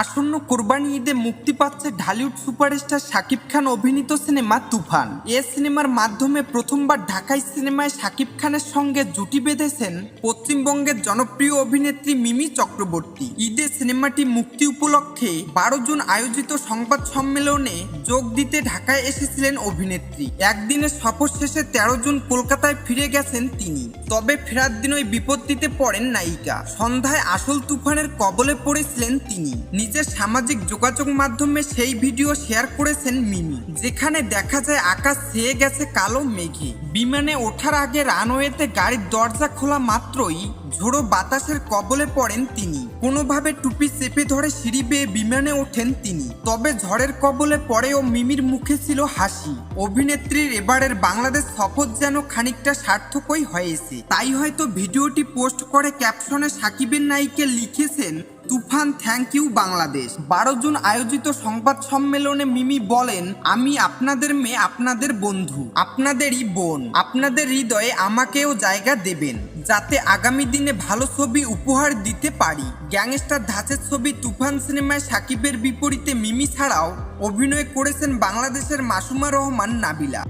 আসন্ন কোরবানি ঈদে মুক্তি পাচ্ছে ঢালিউড সুপারস্টার শাকিব খান অভিনীত সিনেমা তুফান। এ সিনেমার মাধ্যমে প্রথমবার ঢাকাই সিনেমায় শাকিব খানের সঙ্গে জুটি বেঁধেছেন পশ্চিমবঙ্গের জনপ্রিয় অভিনেত্রী মিমি চক্রবর্তী। ঈদে সিনেমাটি মুক্তি উপলক্ষে 12 জুন আয়োজিত সংবাদ সম্মেলনে যোগ দিতে ঢাকায় এসেছিলেন অভিনেত্রী। একদিনের সফর শেষে 13 জুন কলকাতায় ফিরে গেছেন তিনি। তবে ফেরার দিনই বিপত্তিতে পড়েন নায়িকা। সন্ধ্যায় আসল তুফানের কবলে পড়েছিলেন তিনি। নিজের সামাজিক যোগাযোগ মাধ্যমে সেই ভিডিও শেয়ার করেছেন মিমি, যেখানে দেখা যায় আকাশ ছেয়ে গেছে কালো মেঘে। বিমানে ওঠার আগে রানওয়েতে গাড়ির দরজা খোলা মাত্রই ঝোড়ো বাতাসের কবলে পড়েন তিনি। কোনোভাবে টুপি চেপে ধরে সিঁড়ি বেয়ে বিমানে ওঠেন তিনি। তবে ঝড়ের কবলে পড়েও মিমির মুখে ছিল হাসি। অভিনেত্রীর এবারের বাংলাদেশ সফর যেন খানিকটা সার্থকই হয়েছে। তাই হয়তো ভিডিওটি পোস্ট করে ক্যাপশনে সাকিবের নায়িকা লিখেছেন, তুফান থ্যাংক ইউ বাংলাদেশ। 12 জুন আয়োজিত সংবাদ সম্মেলনে মিমি বলেন, আমি আপনাদের মেয়ে, আপনাদের বন্ধু, আপনাদেরই বোন। আপনাদের হৃদয়ে আমাকেও জায়গা দেবেন, যাতে আগামী দিনে ভালো ছবি উপহার দিতে পারি। গ্যাংস্টার ধাঁচের ছবি তুফান সিনেমায় সাকিবের বিপরীতে মিমি ছাড়াও অভিনয় করেছেন বাংলাদেশের মাসুমা রহমান নাবিলা।